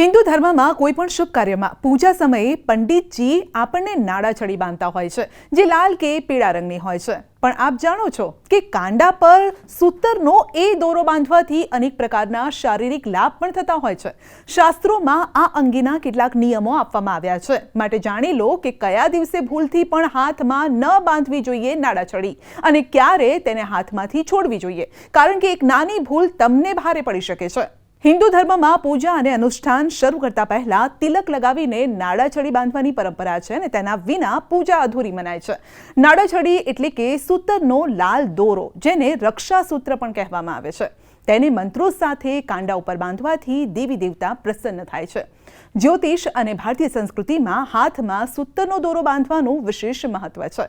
હિન્દુ ધર્મમાં કોઈ પણ શુભ કાર્યમાં પૂજા સમયે પંડિતજી આપણને નાડાછડી બાંધતા હોય છે, જે લાલ કે પીળા રંગની હોય છે। પણ આપ જાણો છો કે કાંડા પર સૂતરનો એ દોરો બાંધવાથી અનેક પ્રકારના શારીરિક લાભ પણ થતા હોય છે। શાસ્ત્રોમાં આ અંગેના કેટલાક નિયમો આપવામાં આવ્યા છે, માટે જાણી લો કે કયા દિવસે ભૂલથી પણ હાથમાં ન બાંધવી જોઈએ નાડાછડી અને ક્યારે તેને હાથમાંથી છોડવી જોઈએ, કારણ કે એક નાની ભૂલ તમને ભારે પડી શકે છે। હિન્દુ ધર્મમાં પૂજા અને અનુષ્ઠાન શરૂ કરતા પહેલા તિલક લગાવીને નાડાછડી બાંધવાની પરંપરા છે અને તેના વિના પૂજા અધૂરી મનાય છે। નાડાછડી એટલે કે સૂતરનો લાલ દોરો, જેને રક્ષાસૂત્ર પણ કહેવામાં આવે છે, તેને મંત્રો સાથે કાંડા ઉપર બાંધવાથી દેવી દેવતા પ્રસન્ન થાય છે। જ્યોતિષ અને ભારતીય સંસ્કૃતિમાં હાથમાં સૂતરનો દોરો બાંધવાનું વિશેષ મહત્વ છે।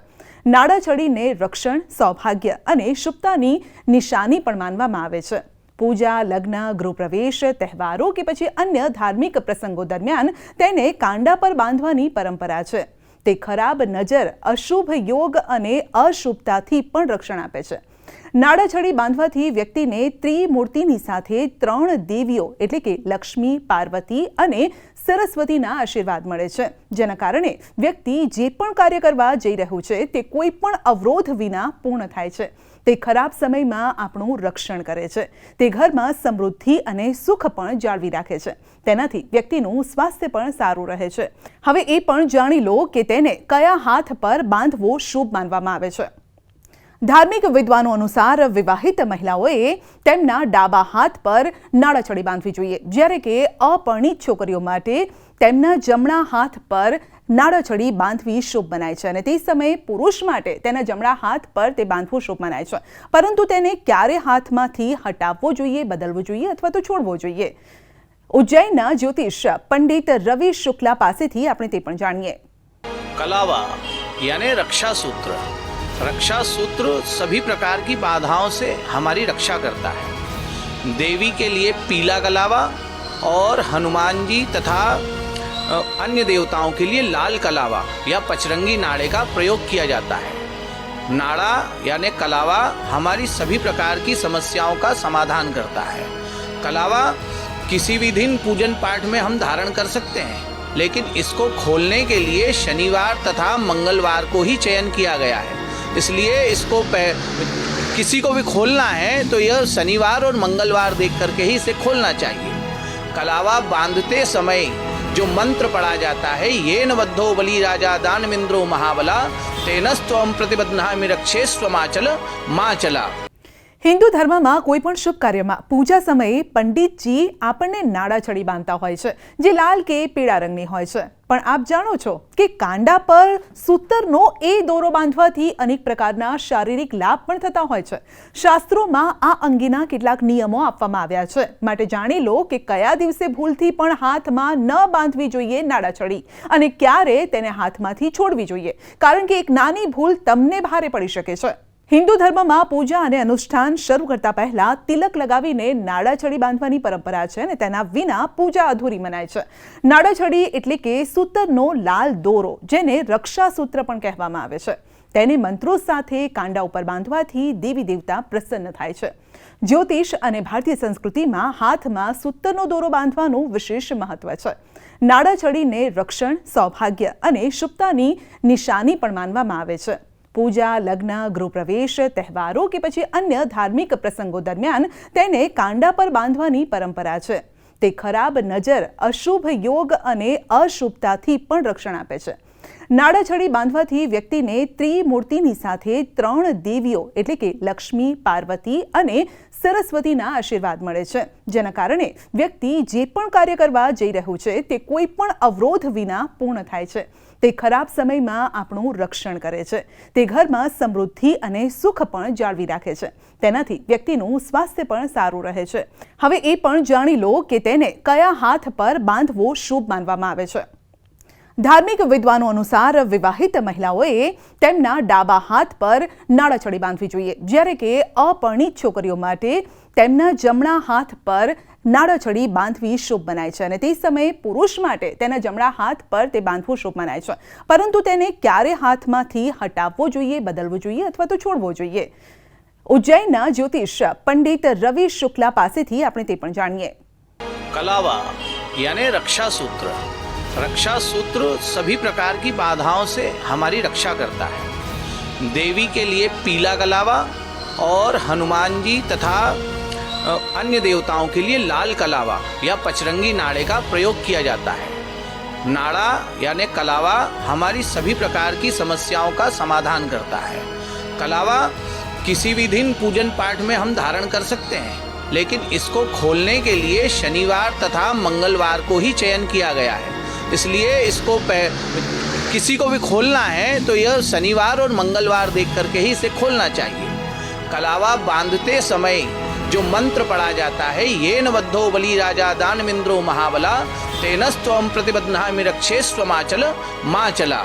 નાડાછડીને રક્ષણ, સૌભાગ્ય અને શુભતાની નિશાની પણ માનવામાં આવે છે। પૂજા, લગ્ન, ગૃહપ્રવેશ, તહેવારો કે પછી અન્ય ધાર્મિક પ્રસંગો દરમિયાન તેને કાંડા પર બાંધવાની પરંપરા છે। તે ખરાબ નજર, અશુભ યોગ અને અશુભતાથી પણ રક્ષણ આપે છે। નાડાછડી બાંધવાથી વ્યક્તિને ત્રિમૂર્તિની સાથે 3 દેવીઓ એટલે કે લક્ષ્મી, પાર્વતી અને સરસ્વતીના આશીર્વાદ મળે છે, જેના કારણે વ્યક્તિ જે પણ કાર્ય કરવા જઈ રહ્યું છે તે કોઈ પણ અવરોધ વિના પૂર્ણ થાય છે। તે ખરાબ સમયમાં આપણું રક્ષણ કરે છે। તે ઘરમાં સમૃદ્ધિ અને સુખ પણ જાળવી રાખે છે। તેનાથી વ્યક્તિનું સ્વાસ્થ્ય પણ સારું રહે છે। હવે એ પણ જાણી લો કે તેને કયા હાથ પર બાંધવો શુભ માનવામાં આવે છે। ધાર્મિક વિદ્વાનો અનુસાર વિવાહિત મહિલાઓએ તેમના ડાબા હાથ પર નાડાછડી બાંધવી જોઈએ, જ્યારે કે અપરિણીત છોકરીઓ માટે તેમના જમણા હાથ પર નાડાછડી બાંધવી શુભ મનાય છે અને તે સમયે પુરુષ માટે તેના જમણા હાથ પર તે બાંધવું શુભ મનાય છે, પરંતુ તેને ક્યારે હાથમાંથી હટાવવો જોઈએ, બદલવો જોઈએ અથવા તો છોડવો જોઈએ? ઉજ્જૈનના જ્યોતિષ પંડિત રવિ શુક્લા પાસેથી આપણે તે પણ જાણીએ। कलावा यानी रक्षा सूत्र। रक्षा सूत्र सभी प्रकार की बाधाओं से हमारी रक्षा करता है। देवी के लिए पीला कलावा और हनुमान जी तथा अन्य देवताओं के लिए लाल कलावा या पचरंगी नाड़े का प्रयोग किया जाता है। नाड़ा यानी कलावा हमारी सभी प्रकार की समस्याओं का समाधान करता है। कलावा किसी भी दिन पूजन पाठ में हम धारण कर सकते हैं, लेकिन इसको खोलने के लिए शनिवार तथा मंगलवार को ही चयन किया गया है। इसलिए इसको किसी को भी खोलना है तो यह शनिवार और मंगलवार देख करके ही इसे खोलना चाहिए। कलावा बांधते समय जो मंत्र पढ़ा जाता है, ये न बद्धो बलि राजा दानवेंद्रो महाबला तेनस्त्वं प्रतिबध्नामि रक्षेस्त्वमाचल माचला। હિન્દુ ધર્મમાં કોઈ પણ શુભ કાર્યમાં પૂજા સમયે પંડિતજી આપણને નાડાછડી બાંધતા હોય છે, જે લાલ કે પીળા રંગની હોય છે। પણ આપ જાણો છો કે કાંડા પર સૂતરનો એ દોરો બાંધવાથી અનેક પ્રકારના શારીરિક લાભ પણ થતા હોય છે। શાસ્ત્રોમાં આ અંગેના કેટલાક નિયમો આપવામાં આવ્યા છે, માટે જાણી લો કે કયા દિવસે ભૂલથી પણ હાથમાં ન બાંધવી જોઈએ નાડાછડી અને ક્યારે તેને હાથમાંથી છોડવી જોઈએ, કારણ કે એક નાની ભૂલ તમને ભારે પડી શકે છે। હિન્દુ ધર્મમાં પૂજા અને અનુષ્ઠાન શરૂ કરતા પહેલા તિલક લગાવીને નાડાછડી બાંધવાની પરંપરા છે અને તેના વિના પૂજા અધૂરી મનાય છે। નાડાછડી એટલે કે સૂતરનો લાલ દોરો, જેને રક્ષાસૂત્ર પણ કહેવામાં આવે છે, તેને મંત્રો સાથે કાંડા ઉપર બાંધવાથી દેવી દેવતા પ્રસન્ન થાય છે। જ્યોતિષ અને ભારતીય સંસ્કૃતિમાં હાથમાં સૂતરનો દોરો બાંધવાનું વિશેષ મહત્વ છે। નાડાછડીને રક્ષણ, સૌભાગ્ય અને શુભતાની નિશાની પણ માનવામાં આવે છે। પૂજા, લગ્ન, ગૃહપ્રવેશ, તહેવારો કે પછી અન્ય ધાર્મિક પ્રસંગો દરમિયાન તેને કાંડા પર બાંધવાની પરંપરા છે। તે ખરાબ નજર, અશુભ યોગ અને અશુભતાથી પણ રક્ષણ આપે છે। નાડાછડી બાંધવાથી વ્યક્તિને ત્રિમૂર્તિની સાથે 3 દેવીઓ એટલે કે લક્ષ્મી, પાર્વતી અને સરસ્વતીના આશીર્વાદ મળે છે, જેના કારણે વ્યક્તિ જે પણ કાર્ય કરવા જઈ રહ્યું છે તે કોઈ પણ અવરોધ વિના પૂર્ણ થાય છે। તે ખરાબ સમયમાં આપણું રક્ષણ કરે છે। તે ઘરમાં સમૃદ્ધિ અને સુખ પણ જાળવી રાખે છે। તેનાથી વ્યક્તિનું સ્વાસ્થ્ય પણ સારું રહે છે। હવે એ પણ જાણી લો કે તેને કયા હાથ પર બાંધવો શુભ માનવામાં આવે છે। ધાર્મિક વિદ્વાનો અનુસાર વિવાહિત મહિલાઓએ તેમના ડાબા હાથ પર નાડાછડી બાંધવી જોઈએ, જ્યારે કે અપરિણીત છોકરીઓ માટે તેમના જમણા હાથ પર નાડાછડી બાંધવી શુભ મનાય છે અને તે સમયે પુરુષ માટે તેના જમણા હાથ પર તે બાંધવું શુભ મનાય છે, પરંતુ તેને ક્યારે હાથમાંથી હટાવવો જોઈએ, બદલવો જોઈએ અથવા તો છોડવો જોઈએ? ઉજ્જૈનના જ્યોતિષ પંડિત રવિ શુક્લા પાસેથી આપણે તે પણ જાણીએ। कलावा यानी रक्षा सूत्र। रक्षा सूत्र सभी प्रकार की बाधाओं से हमारी रक्षा करता है। देवी के लिए पीला कलावा और हनुमान जी तथा अन्य देवताओं के लिए लाल कलावा या पचरंगी नाड़े का प्रयोग किया जाता है। नाड़ा यानी कलावा हमारी सभी प्रकार की समस्याओं का समाधान करता है। कलावा किसी भी दिन पूजन पाठ में हम धारण कर सकते हैं, लेकिन इसको खोलने के लिए शनिवार तथा मंगलवार को ही चयन किया गया है। इसलिए इसको किसी को भी खोलना है तो यह शनिवार और मंगलवार देख करके ही इसे खोलना चाहिए। कलावा बांधते समय जो मंत्र पढ़ा जाता है, येन बद्धो बलि राजा दानवेंद्रो महाबला तेनस्त्वं प्रतिबध्नामि रक्षेस्व माचल माचला।